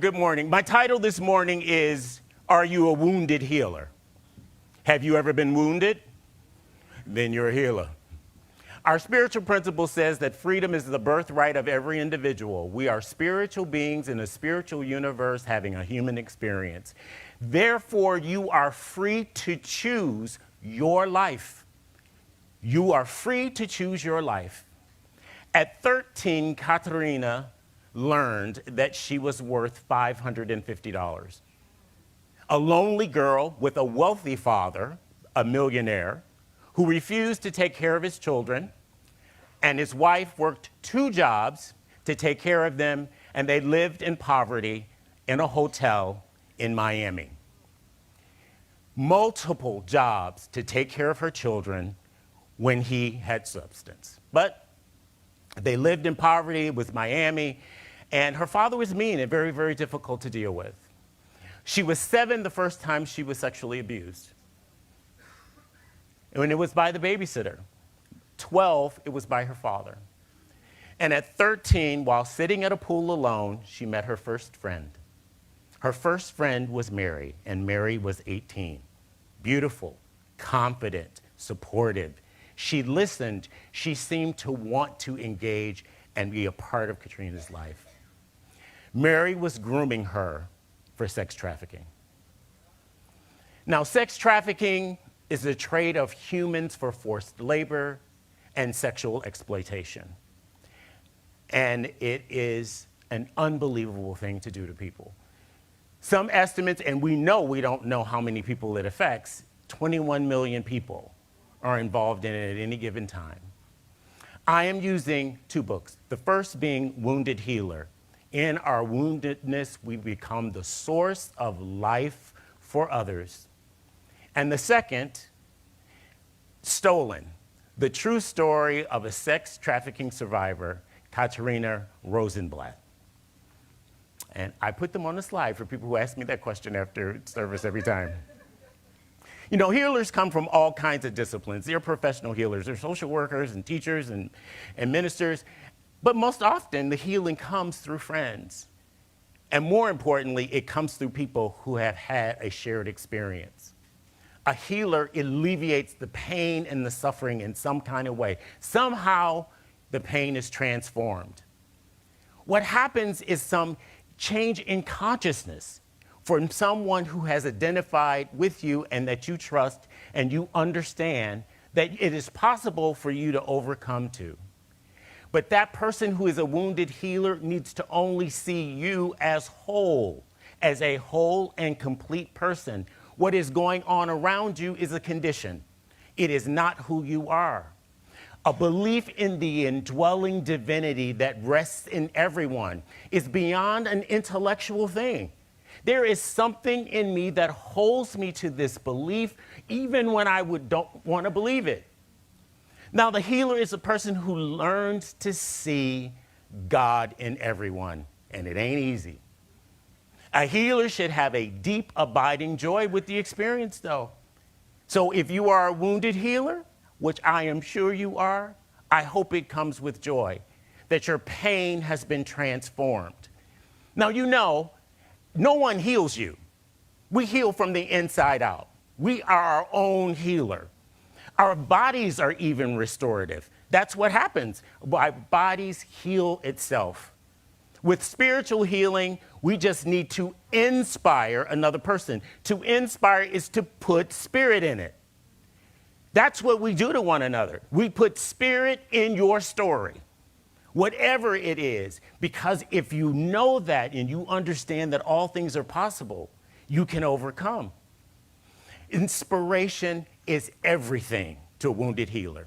good morning. My title this morning is, Are You a Wounded Healer? Have you ever been wounded? Then you're a healer. Our spiritual principle says that freedom is the birthright of every individual. We are spiritual beings in a spiritual universe having a human experience. Therefore, you are free to choose your life. You are free to choose your life. At 13, Katerina learned that she was worth $550. A lonely girl with a wealthy father, a millionaire, who refused to take care of his children, and his wife worked 2 jobs to take care of them, and they lived in poverty in a hotel in Miami. Multiple jobs to take care of her children when he had substance. But they lived in poverty with Miami, and her father was mean and very, very difficult to deal with. She was 7 the first time she was sexually abused. And when it was by the babysitter. 12, it was by her father. And at 13, while sitting at a pool alone, she met her first friend. Her first friend was Mary, and Mary was 18. Beautiful, confident, supportive. She listened. She seemed to want to engage and be a part of Katrina's life. Mary was grooming her for sex trafficking. Now, sex trafficking is the trade of humans for forced labor and sexual exploitation. And it is an unbelievable thing to do to people. Some estimates, and we don't know how many people it affects, 21 million people are involved in it at any given time. I am using 2 books, the first being Wounded Healer. In our woundedness, we become the source of life for others. And the second, Stolen, the true story of a sex trafficking survivor, Katerina Rosenblatt. And I put them on the slide for people who ask me that question after service every time. You know, healers come from all kinds of disciplines. They're professional healers. They're social workers and teachers and ministers. But most often, the healing comes through friends. And more importantly, it comes through people who have had a shared experience. A healer alleviates the pain and the suffering in some kind of way. Somehow, the pain is transformed. What happens is some change in consciousness from someone who has identified with you and that you trust and you understand that it is possible for you to overcome too. But that person who is a wounded healer needs to only see you as whole, as a whole and complete person. What is going on around you is a condition. It is not who you are. A belief in the indwelling divinity that rests in everyone is beyond an intellectual thing. There is something in me that holds me to this belief, even when I don't want to believe it. Now, the healer is a person who learns to see God in everyone, and it ain't easy. A healer should have a deep, abiding joy with the experience, though. So if you are a wounded healer, which I am sure you are, I hope it comes with joy, that your pain has been transformed. Now, you know, no one heals you. We heal from the inside out. We are our own healer. Our bodies are even restorative. That's what happens. Our bodies heal itself. With spiritual healing, we just need to inspire another person. To inspire is to put spirit in it. That's what we do to one another. We put spirit in your story, whatever it is, because if you know that and you understand that all things are possible, you can overcome. Inspiration is everything to a wounded healer.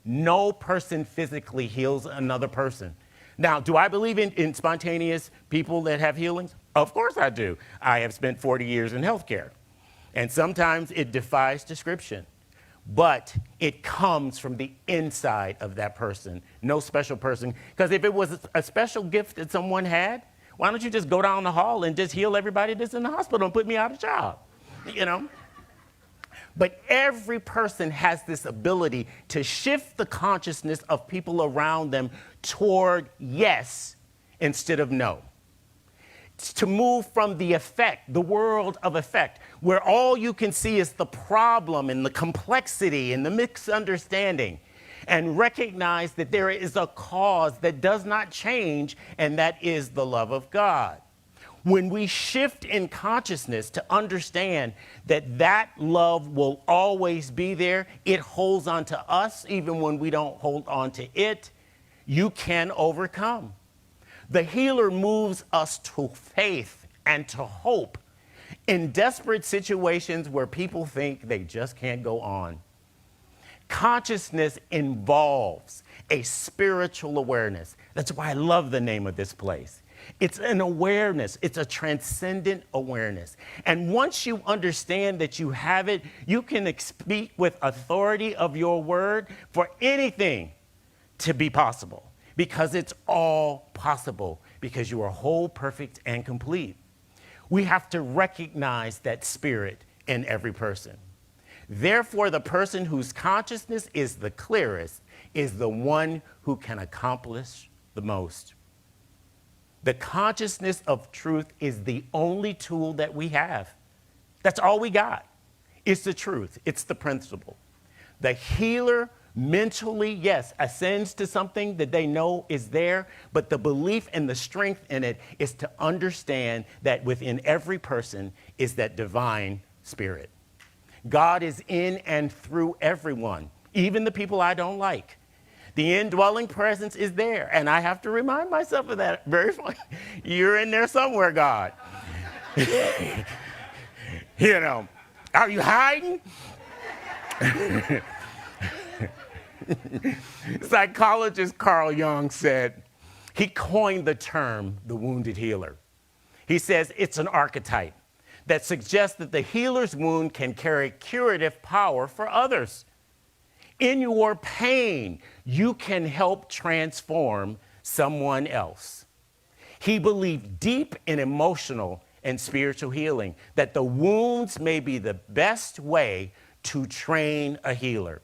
No person physically heals another person. Now, do I believe in spontaneous people that have healings? Of course I do. I have spent 40 years in healthcare, and sometimes it defies description. But it comes from the inside of that person, no special person. Because if it was a special gift that someone had, why don't you just go down the hall and just heal everybody that's in the hospital and put me out of job, you know? But every person has this ability to shift the consciousness of people around them toward yes instead of no. to move from the effect, the world of effect, where all you can see is the problem and the complexity and the misunderstanding, and recognize that there is a cause that does not change, and that is the love of God. When we shift in consciousness to understand that that love will always be there, it holds on to us even when we don't hold on to it, you can overcome. The healer moves us to faith and to hope in desperate situations where people think they just can't go on. Consciousness involves a spiritual awareness. That's why I love the name of this place. It's an awareness. It's a transcendent awareness. And once you understand that you have it, you can speak with authority of your word for anything to be possible, because it's all possible, because you are whole, perfect, and complete. We have to recognize that spirit in every person. Therefore, the person whose consciousness is the clearest is the one who can accomplish the most. The consciousness of truth is the only tool that we have. That's all we got. It's the truth. It's the principle. The healer mentally, yes, ascends to something that they know is there, but the belief and the strength in it is to understand that within every person is that divine spirit. God is in and through everyone, even the people I don't like. The indwelling presence is there, and I have to remind myself of that very funny. You're in there somewhere, God. You know, are you hiding? Psychologist Carl Jung said, he coined the term the wounded healer. He says it's an archetype that suggests that the healer's wound can carry curative power for others. In your pain, you can help transform someone else. He believed deep in emotional and spiritual healing, that the wounds may be the best way to train a healer.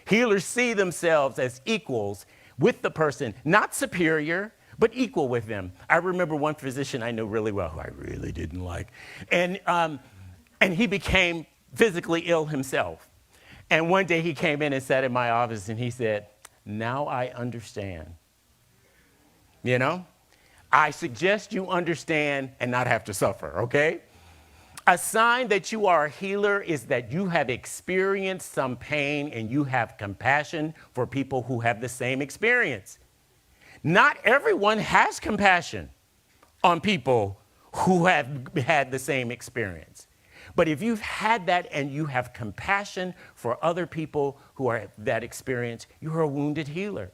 Healers see themselves as equals with the person, not superior, but equal with them. I remember one physician I knew really well, who I really didn't like, and he became physically ill himself. And one day he came in and sat in my office and he said, "Now I understand." You know, I suggest you understand and not have to suffer, okay? A sign that you are a healer is that you have experienced some pain and you have compassion for people who have the same experience. Not everyone has compassion on people who have had the same experience. But if you've had that and you have compassion for other people who are that experience, you're a wounded healer.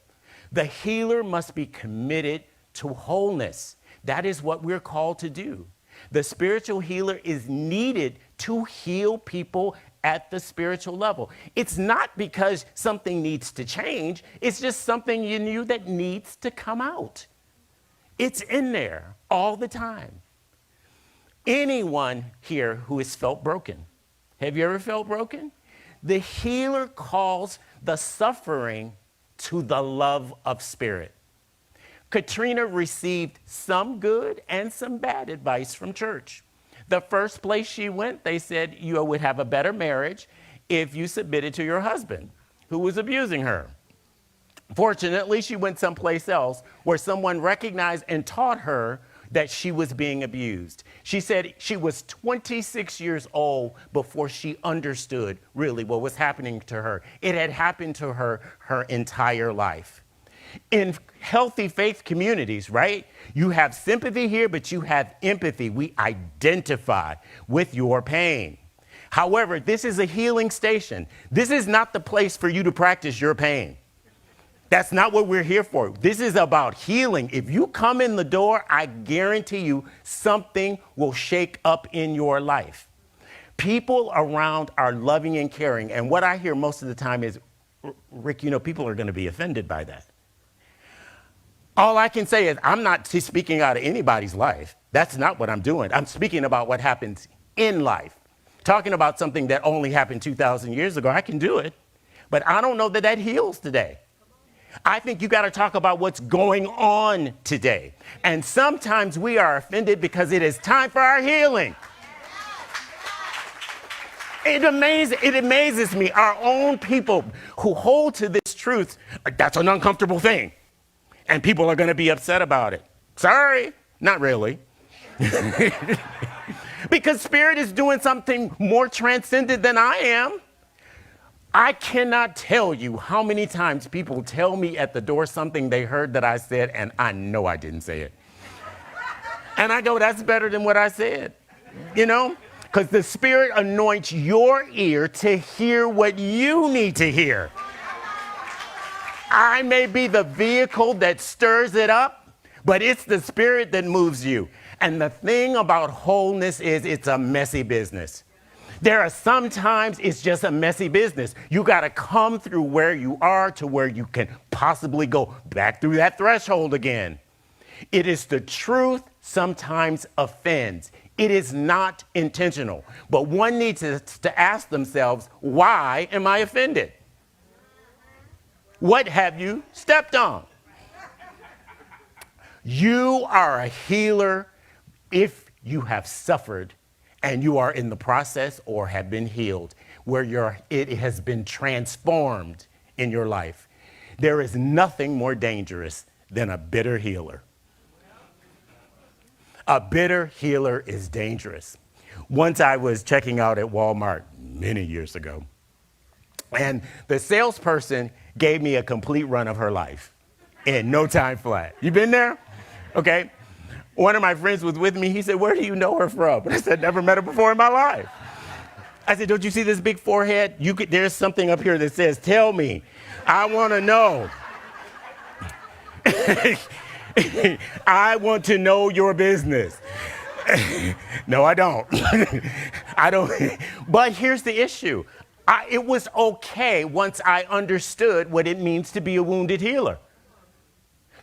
The healer must be committed to wholeness. That is what we're called to do. The spiritual healer is needed to heal people at the spiritual level. It's not because something needs to change. It's just something in you that needs to come out. It's in there all the time. Anyone here who has felt broken, have you ever felt broken? The healer calls the suffering to the love of spirit. Katrina received some good and some bad advice from church. The first place she went, they said you would have a better marriage if you submitted to your husband, who was abusing her. Fortunately, she went someplace else where someone recognized and taught her that she was being abused. She said she was 26 years old before she understood really what was happening to her. It had happened to her her entire life. In healthy faith communities, right? You have sympathy here, but you have empathy. We identify with your pain. However, this is a healing station. This is not the place for you to practice your pain. That's not what we're here for. This is about healing. If you come in the door, I guarantee you something will shake up in your life. People around are loving and caring. And what I hear most of the time is, Rick, you know, people are going to be offended by that. All I can say is I'm not speaking out of anybody's life. That's not what I'm doing. I'm speaking about what happens in life. Talking about something that only happened 2,000 years ago, I can do it. But I don't know that that heals today. I think you got to talk about what's going on today. And sometimes we are offended because it is time for our healing. It amazes me, our own people who hold to this truth, that's an uncomfortable thing. And people are going to be upset about it. Sorry, not really. Because Spirit is doing something more transcendent than I am. I cannot tell you how many times people tell me at the door something they heard that I said, and I know I didn't say it. And I go, that's better than what I said, you know? Because the Spirit anoints your ear to hear what you need to hear. I may be the vehicle that stirs it up, but it's the Spirit that moves you. And the thing about wholeness is it's a messy business. There are sometimes it's just a messy business. You got to come through where you are to where you can possibly go back through that threshold again. It is the truth sometimes offends. It is not intentional. But one needs to ask themselves, why am I offended? What have you stepped on? You are a healer if you have suffered and you are in the process or have been healed, where it has been transformed in your life. There is nothing more dangerous than a bitter healer. A bitter healer is dangerous. Once I was checking out at Walmart many years ago, and the salesperson gave me a complete run of her life in no time flat. You been there? Okay. One of my friends was with me. He said, where do you know her from? And I said, never met her before in my life. I said, don't you see this big forehead? There's something up here that says, tell me. I want to know. I want to know your business. No, I don't. I don't. But here's the issue. It was okay once I understood what it means to be a wounded healer.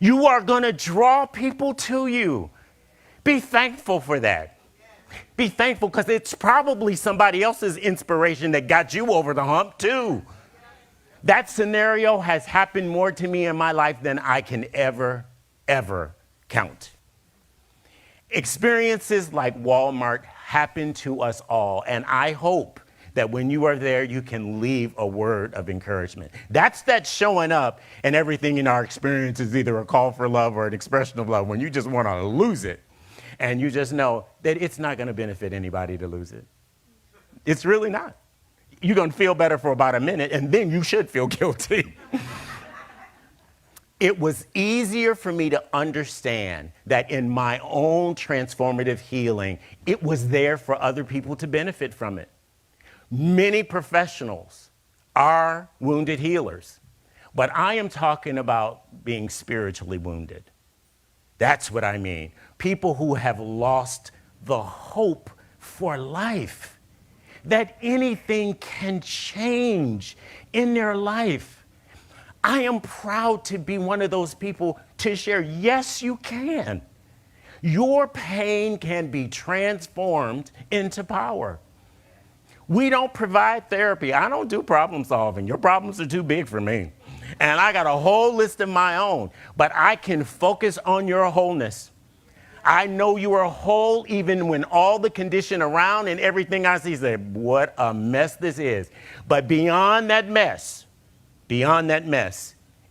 You are going to draw people to you. Be thankful for that. Be thankful because it's probably somebody else's inspiration that got you over the hump too. That scenario has happened more to me in my life than I can ever count. Experiences like Walmart happen to us all, and I hope that when you are there, you can leave a word of encouragement. That's that showing up, and everything in our experience is either a call for love or an expression of love, when you just want to lose it, and you just know that it's not going to benefit anybody to lose it. It's really not. You're going to feel better for about a minute, and then you should feel guilty. It was easier for me to understand that in my own transformative healing, it was there for other people to benefit from it. Many professionals are wounded healers, but I am talking about being spiritually wounded. That's what I mean. People who have lost the hope for life, that anything can change in their life. I am proud to be one of those people to share, yes, you can. Your pain can be transformed into power. We don't provide therapy. I don't do problem solving. Your problems are too big for me. And I got a whole list of my own, but I can focus on your wholeness. I know you are whole even when all the condition around and everything I see say, what a mess this is. But beyond that mess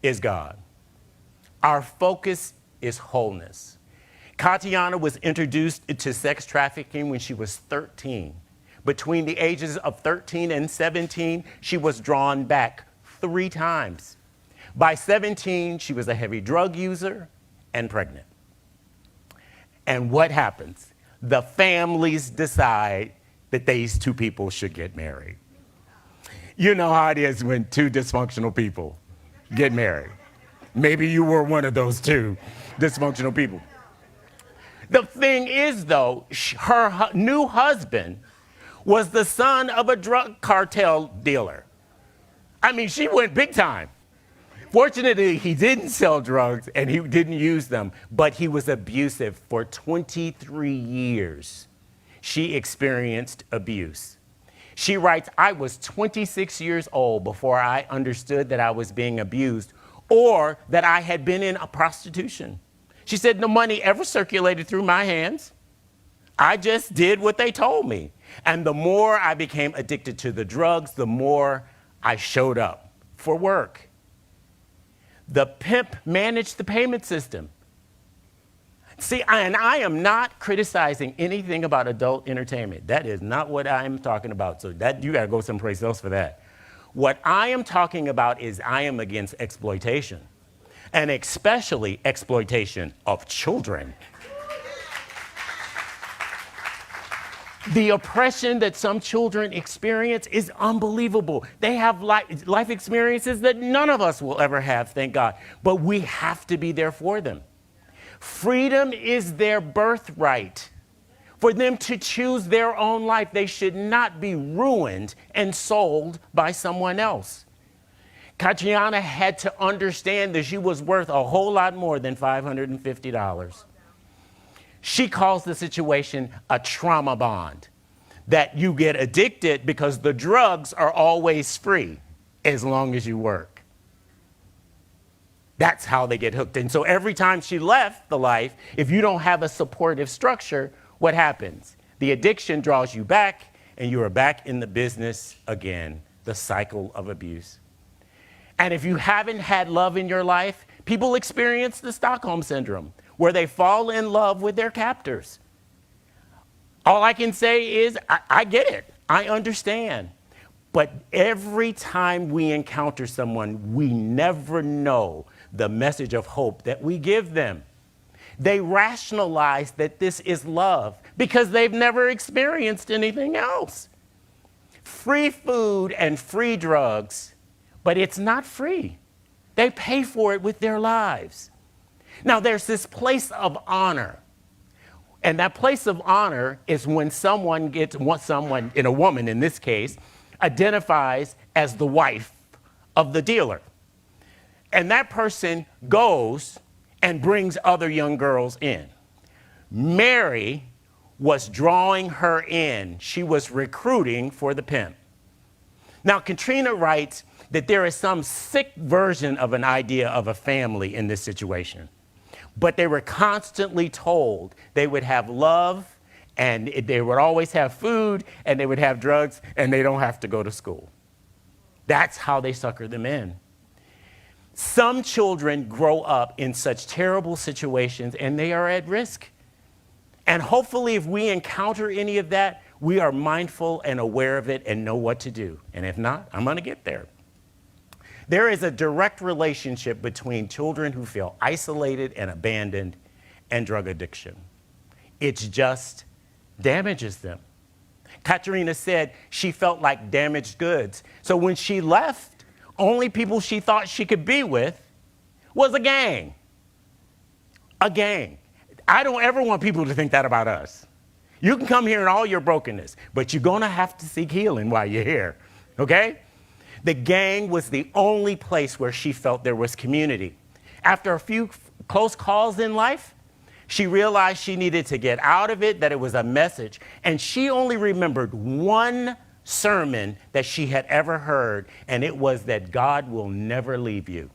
is God. Our focus is wholeness. Katiana was introduced to sex trafficking when she was 13. Between the ages of 13 and 17, she was drawn back 3 times. By 17, she was a heavy drug user and pregnant. And what happens? The families decide that these 2 people should get married. You know how it is when 2 dysfunctional people get married. Maybe you were one of those 2 dysfunctional people. The thing is, though, her new husband was the son of a drug cartel dealer. I mean, she went big time. Fortunately, he didn't sell drugs and he didn't use them, but he was abusive for 23 years. She experienced abuse. She writes, I was 26 years old before I understood that I was being abused or that I had been in a prostitution. She said, no money ever circulated through my hands. I just did what they told me. And the more I became addicted to the drugs, the more I showed up for work. The pimp managed the payment system. See, and I am not criticizing anything about adult entertainment. That is not what I'm talking about. So that you got to go someplace else for that. What I am talking about is I am against exploitation, and especially exploitation of children. The oppression that some children experience is unbelievable. They have life experiences that none of us will ever have, thank God. But we have to be there for them. Freedom is their birthright. For them to choose their own life, they should not be ruined and sold by someone else. Katriana had to understand that she was worth a whole lot more than $550. She calls the situation a trauma bond, that you get addicted because the drugs are always free as long as you work. That's how they get hooked. And so every time she left the life, if you don't have a supportive structure, what happens? The addiction draws you back, and you are back in the business again, the cycle of abuse. And if you haven't had love in your life, people experience the Stockholm Syndrome, where they fall in love with their captors. All I can say is, I get it. I understand. But every time we encounter someone, we never know the message of hope that we give them. They rationalize that this is love because they've never experienced anything else. Free food and free drugs, but it's not free. They pay for it with their lives. Now, there's this place of honor. And that place of honor is when someone in a woman in this case, identifies as the wife of the dealer. And that person goes and brings other young girls in. Mary was drawing her in. She was recruiting for the pimp. Now, Katrina writes that there is some sick version of an idea of a family in this situation. But they were constantly told they would have love, and they would always have food, and they would have drugs, and they don't have to go to school. That's how they sucker them in. Some children grow up in such terrible situations, and they are at risk. And hopefully, if we encounter any of that, we are mindful and aware of it and know what to do. And if not, I'm going to get there. There is a direct relationship between children who feel isolated and abandoned and drug addiction. It just damages them. Katerina said she felt like damaged goods. So when she left, only people she thought she could be with was a gang. A gang. I don't ever want people to think that about us. You can come here in all your brokenness, but you're going to have to seek healing while you're here, okay? The gang was the only place where she felt there was community. After a few close calls in life, she realized she needed to get out of it, that it was a message. And she only remembered one sermon that she had ever heard, and it was that God will never leave you.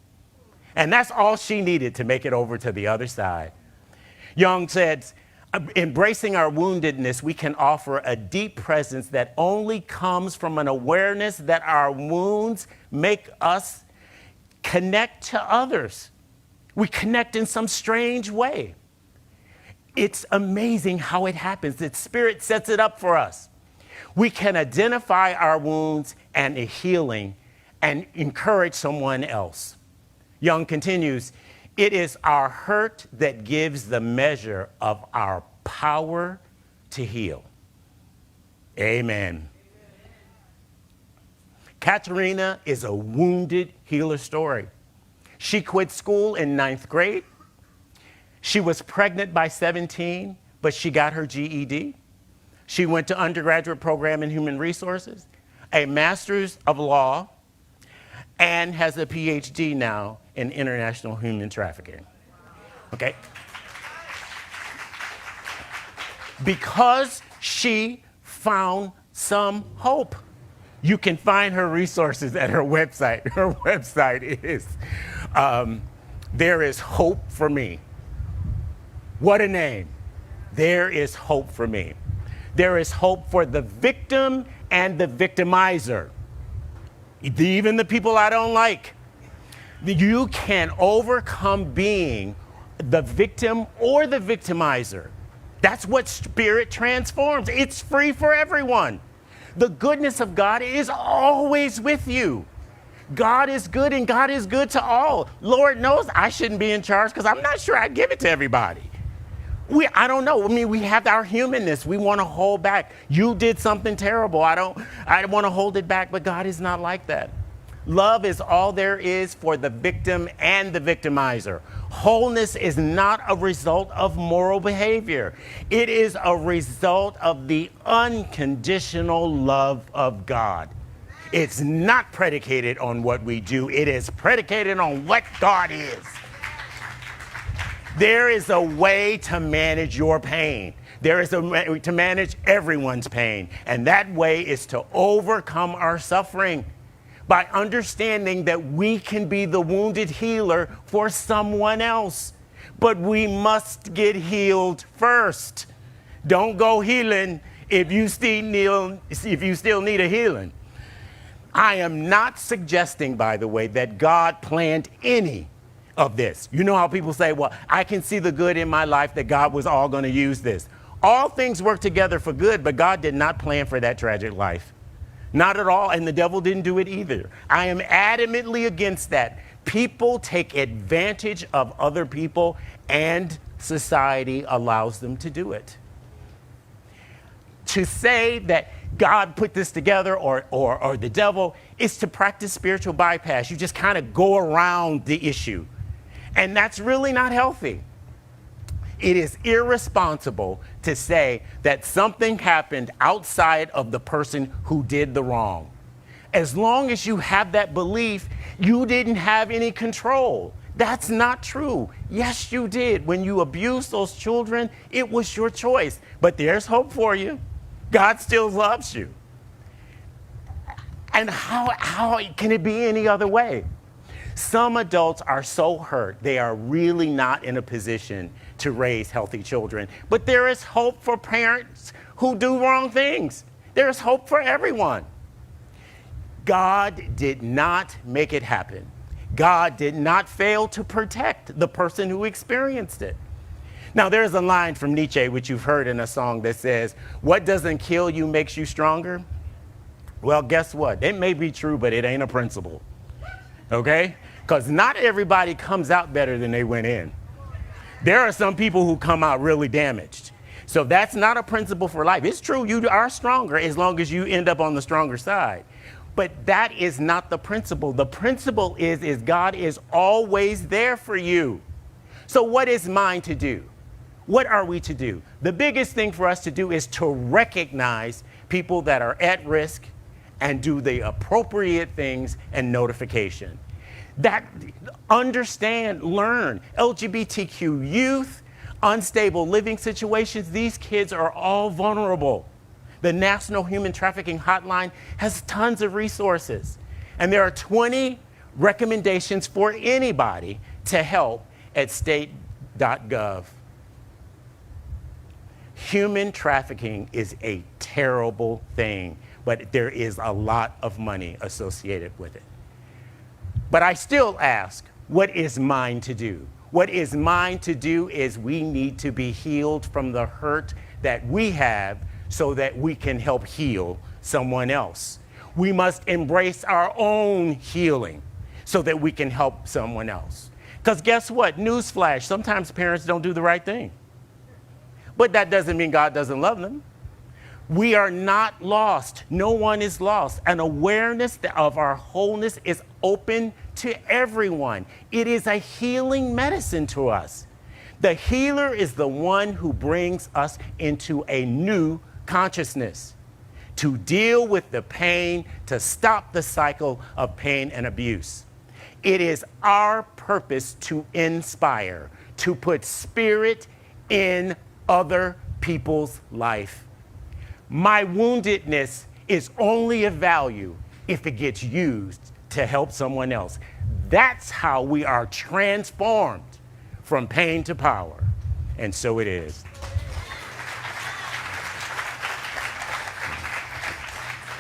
And that's all she needed to make it over to the other side. Young said, embracing our woundedness, we can offer a deep presence that only comes from an awareness that our wounds make us connect to others. We connect in some strange way. It's amazing how it happens. That Spirit sets it up for us. We can identify our wounds and a healing and encourage someone else. Young continues, it is our hurt that gives the measure of our power to heal. Amen. Katerina is a wounded healer story. She quit school in 9th grade. She was pregnant by 17, but she got her GED. She went to undergraduate program in human resources, a master's of law, and has a PhD now in international human trafficking. Okay? Because she found some hope. You can find her resources at her website. Her website is There Is Hope for Me. What a name. There is hope for me. There is hope for the victim and the victimizer. Even the people I don't like. You can overcome being the victim or the victimizer. That's what spirit transforms. It's free for everyone. The goodness of God is always with you. God is good and God is good to all. Lord knows I shouldn't be in charge because I'm not sure I'd give it to everybody. I don't know. I mean, we have our humanness. We want to hold back. You did something terrible. I want to hold it back, but God is not like that. Love is all there is for the victim and the victimizer. Wholeness is not a result of moral behavior. It is a result of the unconditional love of God. It's not predicated on what we do. It is predicated on what God is. There is a way to manage your pain. There is a way to manage everyone's pain. And that way is to overcome our suffering by understanding that we can be the wounded healer for someone else. But we must get healed first. Don't go healing if you still need a healing. I am not suggesting, by the way, that God planned any of this. You know how people say, well, I can see the good in my life, that God was all going to use this. All things work together for good, but God did not plan for that tragic life. Not at all, and the devil didn't do it either. I am adamantly against that. People take advantage of other people, and society allows them to do it. To say that God put this together or the devil is to practice spiritual bypass. You just kind of go around the issue. And that's really not healthy. It is irresponsible to say that something happened outside of the person who did the wrong. As long as you have that belief, you didn't have any control. That's not true. Yes, you did. When you abused those children, it was your choice. But there's hope for you. God still loves you. And how can it be any other way? Some adults are so hurt, they are really not in a position to raise healthy children. But there is hope for parents who do wrong things. There's hope for everyone. God did not make it happen. God did not fail to protect the person who experienced it. Now, there's a line from Nietzsche, which you've heard in a song, that says, what doesn't kill you makes you stronger. Well, guess what? It may be true, but it ain't a principle. Okay? Because not everybody comes out better than they went in. There are some people who come out really damaged. So that's not a principle for life. It's true, you are stronger as long as you end up on the stronger side. But that is not the principle. The principle is God is always there for you. So what is mine to do? What are we to do? The biggest thing for us to do is to recognize people that are at risk and do the appropriate things and notification. That understand, learn. LGBTQ youth, unstable living situations, these kids are all vulnerable. The National Human Trafficking Hotline has tons of resources. And there are 20 recommendations for anybody to help at state.gov. Human trafficking is a terrible thing, but there is a lot of money associated with it. But I still ask, what is mine to do? What is mine to do is we need to be healed from the hurt that we have so that we can help heal someone else. We must embrace our own healing so that we can help someone else. Because guess what? Newsflash, sometimes parents don't do the right thing. But that doesn't mean God doesn't love them. We are not lost. No one is lost. An awareness of our wholeness is open to everyone. It is a healing medicine to us. The healer is the one who brings us into a new consciousness to deal with the pain, to stop the cycle of pain and abuse. It is our purpose to inspire, to put spirit in other people's life. My woundedness is only of value if it gets used to help someone else. That's how we are transformed from pain to power. And so it is.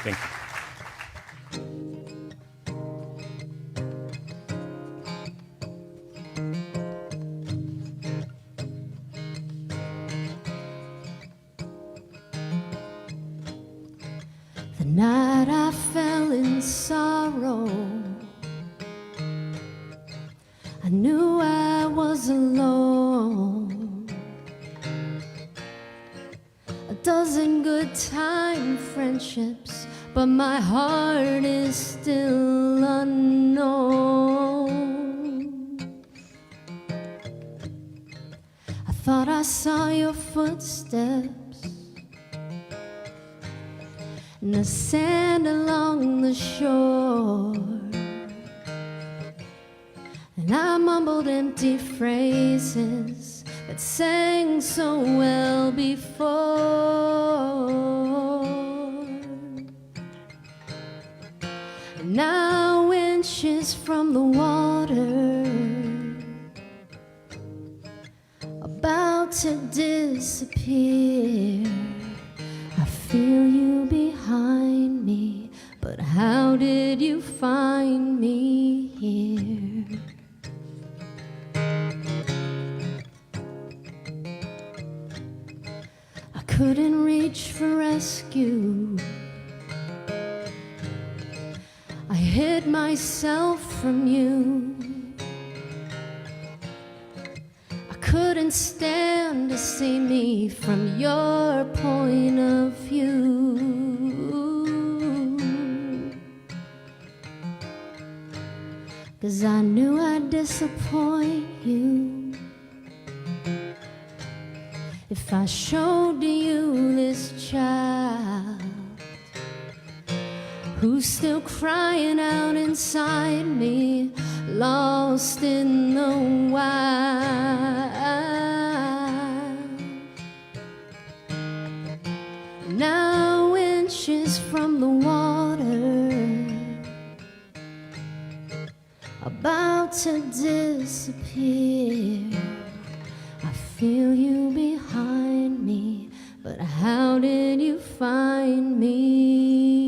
Thank you. The night I fell in sorrow, I knew I was alone. A dozen good time friendships, but my heart is still unknown. I thought I saw your footsteps in the sand along the shore, and I mumbled empty phrases that sang so well before. And now inches from the water, about to disappear, I feel you behind me, but how did you find me here? I couldn't reach for rescue, I hid myself from you. I couldn't stand to see me from your point of view. 'Cause I knew I'd disappoint you if I showed you this child who's still crying out inside me, lost in the wild. Now inches from the water, about to disappear, I feel you behind me, but how did you find me?